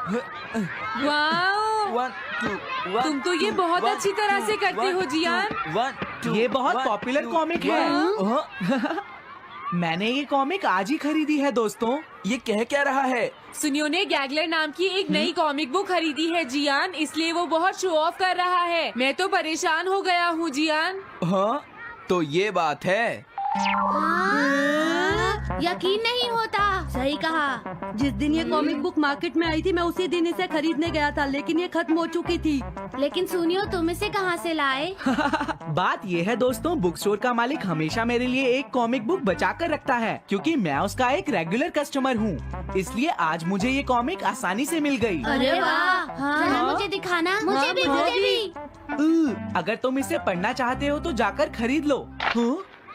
वाह, तुम तो ये बहुत अच्छी तरह से करते हो जियान। ये बहुत पॉपुलर कॉमिक है। मैंने ये कॉमिक आज ही खरीदी है दोस्तों। ये कह क्या रहा है? सुनियो ने गैगलर नाम की एक नई कॉमिक बुक खरीदी है जियान, इसलिए वो बहुत शो ऑफ कर रहा है। मैं तो परेशान हो गया हूँ जियान। हाँ, तो ये बात है। यकीन नहीं होता। सही कहा। जिस दिन ये कॉमिक बुक मार्केट में आई थी मैं उसी दिन इसे खरीदने गया था, लेकिन ये खत्म हो चुकी थी। लेकिन सुनियो, तुम इसे कहाँ से लाए? बात ये है दोस्तों, बुक स्टोर का मालिक हमेशा मेरे लिए एक कॉमिक बुक बचा कर रखता है, क्योंकि मैं उसका एक रेगुलर कस्टमर हूँ। इसलिए आज मुझे ये कॉमिक आसानी से मिल गई। अरे वाह! जरा मुझे दिखाना। मुझे भी। अगर तुम इसे पढ़ना चाहते हो तो जाकर खरीद लो।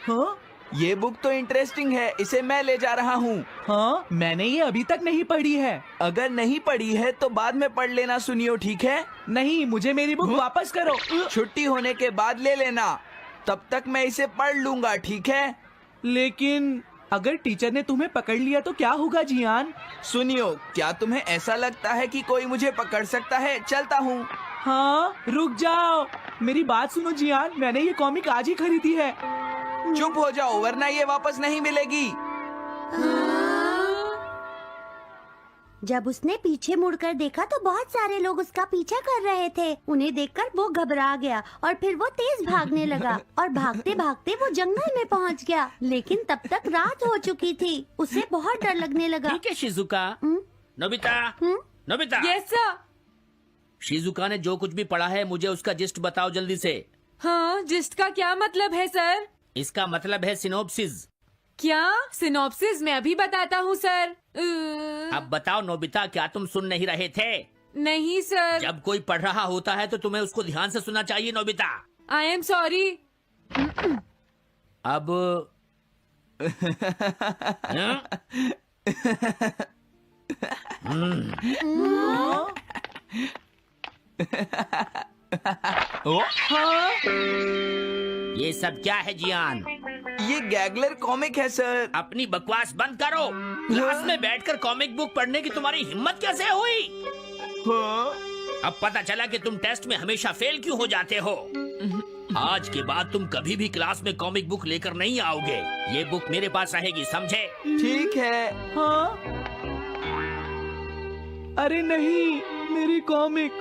हाँ? ये बुक तो इंटरेस्टिंग है, इसे मैं ले जा रहा हूँ। हाँ, मैंने ये अभी तक नहीं पढ़ी है। अगर नहीं पढ़ी है तो बाद में पढ़ लेना सुनियो, ठीक है? नहीं, मुझे मेरी बुक वापस करो। छुट्टी होने के बाद ले लेना, तब तक मैं इसे पढ़ लूंगा, ठीक है? लेकिन अगर टीचर ने तुम्हें पकड़ लिया तो क्या होगा जियान? सुनियो, क्या तुम्हें ऐसा लगता है कि कोई मुझे पकड़ सकता है? चलता हूँ। हाँ, रुक जाओ, मेरी बात सुनो जियान, मैंने ये कॉमिक आज ही खरीदी है। चुप हो जाओ, वरना ये वापस नहीं मिलेगी। जब उसने पीछे मुड़कर देखा तो बहुत सारे लोग उसका पीछा कर रहे थे। उन्हें देखकर वो घबरा गया और फिर वो तेज भागने लगा और भागते भागते वो जंगल में पहुंच गया। लेकिन तब तक रात हो चुकी थी। उसे बहुत डर लगने लगा। ठीक है Shizuka. Nobita, Nobita. Yes sir. Shizuka ने जो कुछ भी पढ़ा है मुझे उसका जिस्ट बताओ जल्दी से। हाँ, जिस्ट का क्या मतलब है सर? इसका मतलब है सिनोप्सिस। क्या? सिनॉप्सिस मैं अभी बताता हूँ सर। अब बताओ नोबिता, क्या तुम सुन नहीं रहे थे? नहीं सर। जब कोई पढ़ रहा होता है तो तुम्हें उसको ध्यान से सुनना चाहिए नोबिता। I am sorry. अब ये सब क्या है जियान? ये गैगलर कॉमिक है सर। अपनी बकवास बंद करो। क्लास में बैठकर कॉमिक बुक पढ़ने की तुम्हारी हिम्मत कैसे हुई? हाँ? अब पता चला कि तुम टेस्ट में हमेशा फेल क्यों हो जाते हो। आज के बाद तुम कभी भी क्लास में कॉमिक बुक लेकर नहीं आओगे। ये बुक मेरे पास रहेगी, समझे? ठीक है। हाँ? अरे नहीं, मेरी कॉमिक।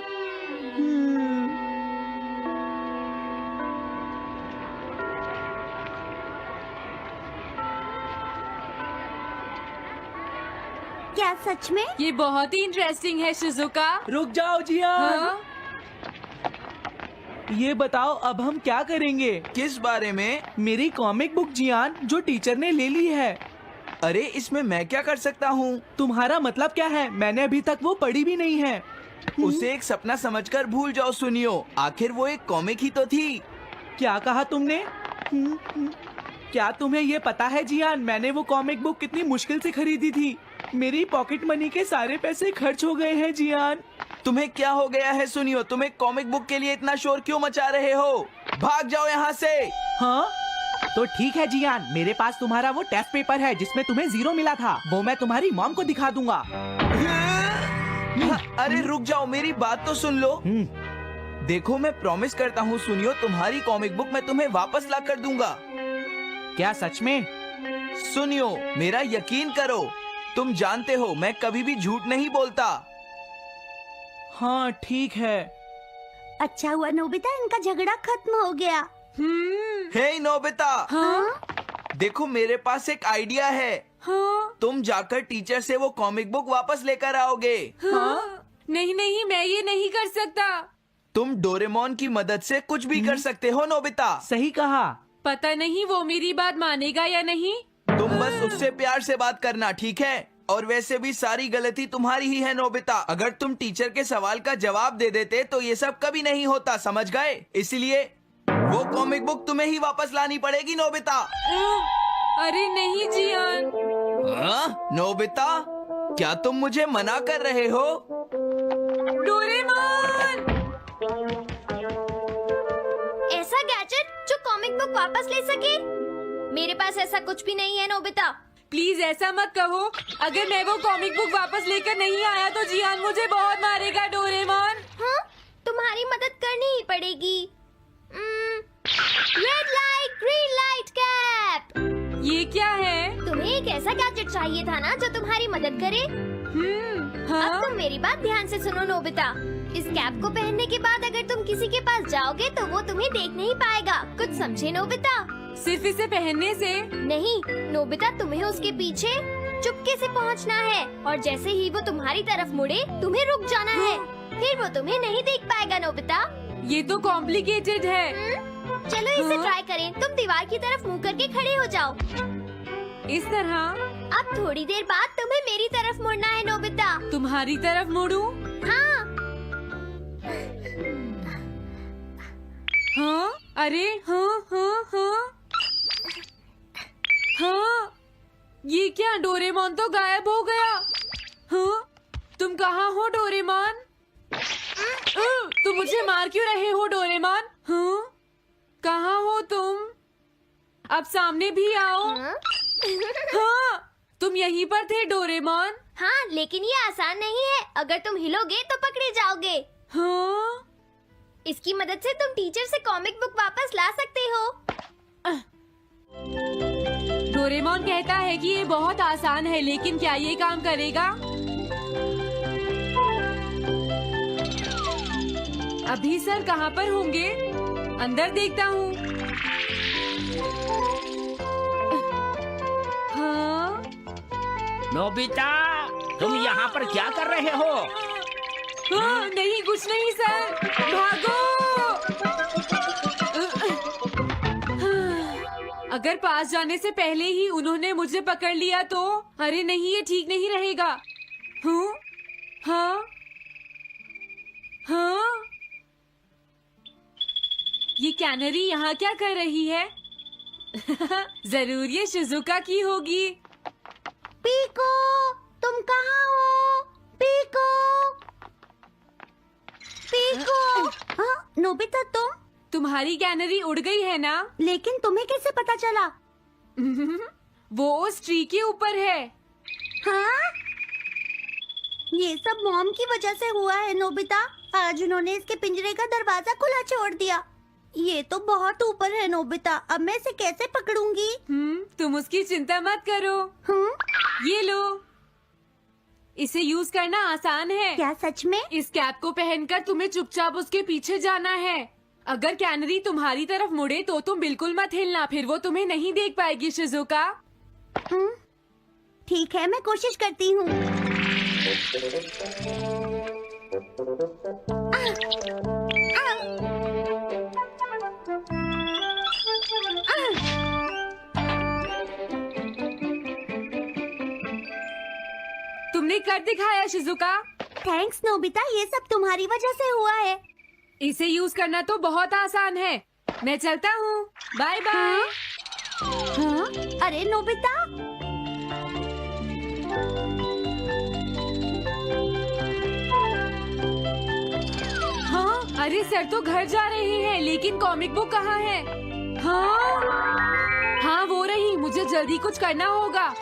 क्या सच में? ये बहुत ही इंटरेस्टिंग है शिजुका। रुक जाओ जियान। हाँ? ये बताओ अब हम क्या करेंगे? किस बारे में? मेरी कॉमिक बुक जियान, जो टीचर ने ले ली है। अरे इसमें मैं क्या कर सकता हूँ? तुम्हारा मतलब क्या है? मैंने अभी तक वो पढ़ी भी नहीं है। उसे एक सपना समझकर भूल जाओ सुनियो, आखिर वो एक कॉमिक ही तो थी। क्या कहा तुमने? क्या तुम्हें ये पता है जियान, मैंने वो कॉमिक बुक कितनी मुश्किल से खरीदी थी। मेरी पॉकेट मनी के सारे पैसे खर्च हो गए हैं जियान। तुम्हें क्या हो गया है सुनियो? तुम एक कॉमिक बुक के लिए इतना शोर क्यों मचा रहे हो? भाग जाओ यहाँ से। हाँ? तो ठीक है जियान, मेरे पास तुम्हारा वो टेस्ट पेपर है जिसमें तुम्हें 0 मिला था। वो मैं तुम्हारी मॉम को दिखा दूंगा। अरे रुक जाओ, मेरी बात तो सुन लो। देखो, मैं प्रॉमिस करता हूँ सुनियो, तुम्हारी कॉमिक बुक मैं तुम्हें वापस ला कर दूंगा। क्या सच में? सुनियो, मेरा यकीन करो, तुम जानते हो मैं कभी भी झूठ नहीं बोलता। हाँ ठीक है। अच्छा हुआ नोबिता, इनका झगड़ा खत्म हो गया। हे नोबिता। हाँ? देखो, मेरे पास एक आइडिया है। हाँ? तुम जाकर टीचर से वो कॉमिक बुक वापस लेकर आओगे। हाँ? नहीं नहीं, मैं ये नहीं कर सकता। तुम डोरेमोन की मदद से कुछ भी कर सकते हो नोबिता। सही कहा। पता नहीं वो मेरी बात मानेगा या नहीं। तुम बस उससे प्यार से बात करना, ठीक है? और वैसे भी सारी गलती तुम्हारी ही है नोबिता। अगर तुम टीचर के सवाल का जवाब दे देते तो ये सब कभी नहीं होता, समझ गए? इसलिए वो कॉमिक बुक तुम्हें ही वापस लानी पड़ेगी नोबिता। अरे नहीं जियान। नोबिता, क्या तुम मुझे मना कर रहे हो? डोरेमोन! ऐसा गैजेट जो कॉमिक बुक वापस ले सके? मेरे पास ऐसा कुछ भी नहीं है नोबिता। प्लीज ऐसा मत कहो। अगर मैं वो कॉमिक बुक वापस लेकर नहीं आया तो जियान मुझे बहुत मारेगा डोरेमोन। हाँ, तुम्हारी मदद करनी ही पड़ेगी। Red light green light cap. ये क्या है? तुम्हें एक ऐसा गैजेट चाहिए था ना जो तुम्हारी मदद करे। हाँ? अब तुम मेरी बात ध्यान से सुनो नोबिता। इस कैप को पहनने के बाद अगर तुम किसी के पास जाओगे तो वो तुम्हें देख नहीं पाएगा। कुछ समझे नोबिता? सिर्फ इसे पहनने से? नहीं नोबिता, तुम्हें उसके पीछे चुपके से पहुंचना है और जैसे ही वो तुम्हारी तरफ मुड़े तुम्हें रुक जाना है। फिर वो तुम्हें नहीं देख पाएगा नोबिता। ये तो कॉम्प्लिकेटेड है। चलो इसे हाँ? ट्राई करें। तुम दीवार की तरफ मुंह करके खड़े हो जाओ। इस तरह? अब थोड़ी देर बाद तुम्हें मेरी तरफ मुड़ना है नोबिता। तुम्हारी तरफ मुड़ूं? हाँ। हाँ? अरे हाँ हाँ हाँ हाँ, ये क्या? डोरेमोन तो गायब हो गया। हाँ? तुम कहाँ हो डोरेमोन? तुम मुझे मार क्यों रहे हो डोरेमोन? हाँ? कहाँ हो तुम? अब सामने भी आओ। हाँ, तुम यहीं पर थे डोरेमोन। हाँ, लेकिन ये आसान नहीं है। अगर तुम हिलोगे तो पकड़े जाओगे। हाँ? इसकी मदद से तुम टीचर से कॉमिक बुक वापस ला सकते हो। डोरेमोन कहता है कि ये बहुत आसान है, लेकिन क्या ये काम करेगा? अभी सर कहाँ पर होंगे? अंदर देखता हूँ। हाँ? नोबिता, तुम यहाँ पर क्या कर रहे हो? हाँ, नहीं कुछ नहीं सर, भागो। अगर पास जाने से पहले ही उन्होंने मुझे पकड़ लिया तो? अरे नहीं, ये ठीक नहीं रहेगा। हाँ? हाँ? हाँ? ये कैनरी यहाँ क्या कर रही है? जरूर ये शिजुका की होगी। पीको, तुम कहाँ हो? Pico, pico. हाँ, नोबिता तुम? तुम्हारी कैनरी उड़ गई है ना? लेकिन तुम्हें कैसे पता चला? वो उस ट्री के ऊपर है। हाँ? ये सब मॉम की वजह से हुआ है नोबिता। आज उन्होंने इसके पिंजरे का दरवाजा खुला छोड़ दिया। ये तो बहुत ऊपर है नोबिता। अब मैं इसे कैसे पकड़ूंगी? तुम उसकी चिंता मत करो। ये लो, इसे यूज करना आसान है। क्या सच में? इस कैप को पहनकर तुम्हें चुपचाप उसके पीछे जाना है। अगर कैनरी तुम्हारी तरफ मुड़े तो तुम बिल्कुल मत हिलना, फिर वो तुम्हें नहीं देख पाएगी शिजुका। ठीक है, मैं कोशिश करती हूँ। तुमने कर दिखाया शिजुका। थैंक्स नोबिता, ये सब तुम्हारी वजह से हुआ है। इसे यूज करना तो बहुत आसान है। मैं चलता हूँ, बाय बाय। हाँ? अरे नोबिता, हाँ? अरे सर तो घर जा रहे हैं, लेकिन कॉमिक बुक कहाँ है? हाँ? हाँ वो रही, मुझे जल्दी कुछ करना होगा।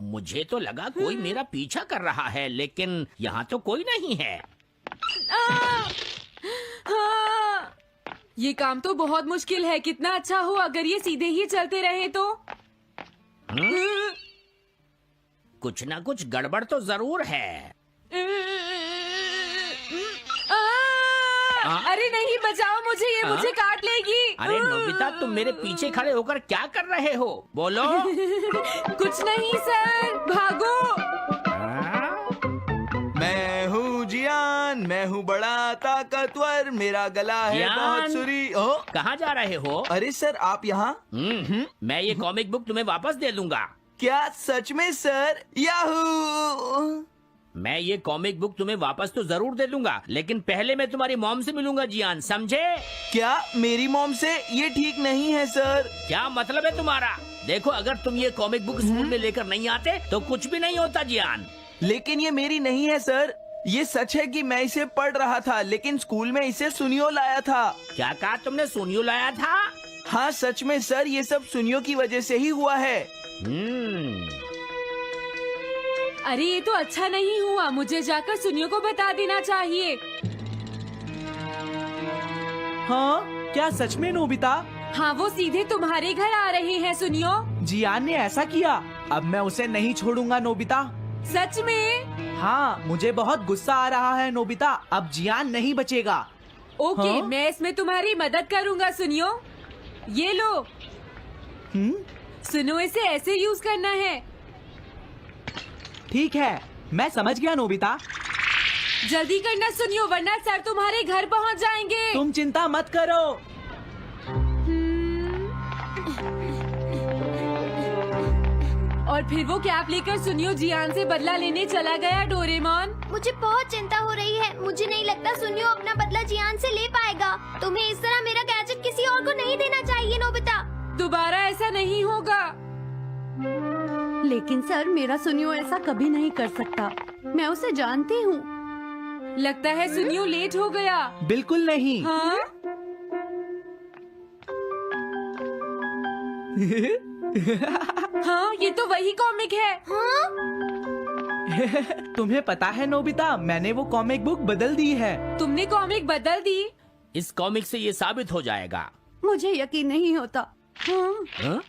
मुझे तो लगा कोई मेरा पीछा कर रहा है, लेकिन यहाँ तो कोई नहीं है। हाँ! ये काम तो बहुत मुश्किल है। कितना अच्छा हो अगर ये सीधे ही चलते रहे तो। कुछ ना कुछ गड़बड़ तो जरूर है। अरे नहीं, बचाओ मुझे, ये मुझे काट लेगी। अरे नोबिता, तुम मेरे पीछे खड़े होकर क्या कर रहे हो? बोलो। कुछ नहीं सर, भागो। मैं हूँ जियान, मैं हूँ बड़ा ताकतवर, मेरा गला है जियान? बहुत सुरी। कहाँ जा रहे हो? अरे सर, आप यहाँ? मैं ये कॉमिक बुक तुम्हें वापस दे दूंगा। क्या सच में सर? याहू! मैं ये कॉमिक बुक तुम्हें वापस तो जरूर दे दूंगा, लेकिन पहले मैं तुम्हारी मॉम से मिलूंगा जियान, समझे? क्या मेरी मॉम से? ये ठीक नहीं है सर। क्या मतलब है तुम्हारा? देखो, अगर तुम ये कॉमिक बुक स्कूल में लेकर नहीं आते तो कुछ भी नहीं होता जियान। लेकिन ये मेरी नहीं है सर, ये सच है कि मैं इसे पढ़ रहा था, लेकिन स्कूल में इसे सुनियो लाया था। क्या कहा तुमने? सोनियो लाया था? हाँ सच में सर, ये सब सुनियो की वजह से ही हुआ है। अरे ये तो अच्छा नहीं हुआ, मुझे जाकर सुनियो को बता देना चाहिए। हाँ क्या सच में नोबिता? हाँ वो सीधे तुम्हारे घर आ रहे हैं सुनियो। जियान ने ऐसा किया? अब मैं उसे नहीं छोड़ूंगा नोबिता। सच में? हाँ मुझे बहुत गुस्सा आ रहा है नोबिता, अब जियान नहीं बचेगा। ओके हाँ? मैं इसमें तुम्हारी मदद करूँगा सुनियो। ये लो। सुनो, इसे ऐसे यूज करना है। ठीक है, मैं समझ गया नोबिता। जल्दी करना सुनियो, वरना सर तुम्हारे घर पहुंच जाएंगे। तुम चिंता मत करो। और फिर वो कैप लेकर सुनियो जियान से बदला लेने चला गया। डोरेमोन, मुझे बहुत चिंता हो रही है। मुझे नहीं लगता सुनियो अपना बदला जियान से ले पाएगा। तुम्हें इस तरह मेरा गैजेट किसी और को नहीं देना चाहिए नोबिता। दोबारा ऐसा नहीं होगा। लेकिन सर मेरा सुनियो ऐसा कभी नहीं कर सकता, मैं उसे जानती हूँ। लगता है सुनियो लेट हो गया। बिल्कुल नहीं। हाँ? हाँ ये तो वही कॉमिक है। हाँ? तुम्हें पता है नोबिता, मैंने वो कॉमिक बुक बदल दी है। तुमने कॉमिक बदल दी? इस कॉमिक से ये साबित हो जाएगा। मुझे यकीन नहीं होता। हाँ? हाँ?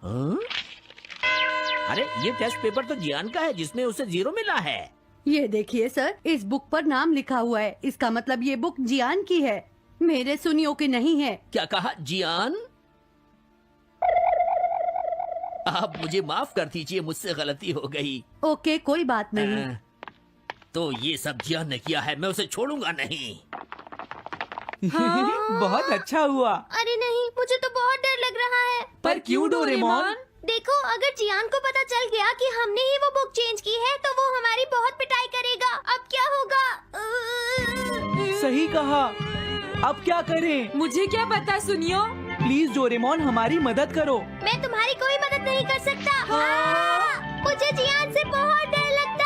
हाँ? अरे ये टेस्ट पेपर तो जियान का है, जिसमें उसे 0 मिला है। ये देखिए सर, इस बुक पर नाम लिखा हुआ है। इसका मतलब ये बुक जियान की है, मेरे सुनियो की नहीं है। क्या कहा? जियान? आप मुझे माफ कर दीजिए, मुझसे गलती हो गई। ओके कोई बात नहीं। तो ये सब जियान ने किया है, मैं उसे छोड़ूंगा नहीं। बहुत अच्छा हुआ। अरे नहीं, मुझे तो बहुत डर लग रहा है। पर क्यों डोरेमोन? देखो, अगर जियान को पता चल गया कि हमने ही वो बुक चेंज की है, तो वो हमारी बहुत पिटाई करेगा। अब क्या होगा? सही कहा, अब क्या करें? मुझे क्या पता सुनियो। प्लीज डोरेमोन हमारी मदद करो। मैं तुम्हारी कोई मदद नहीं कर सकता। मुझे जियान से बहुत डर लगता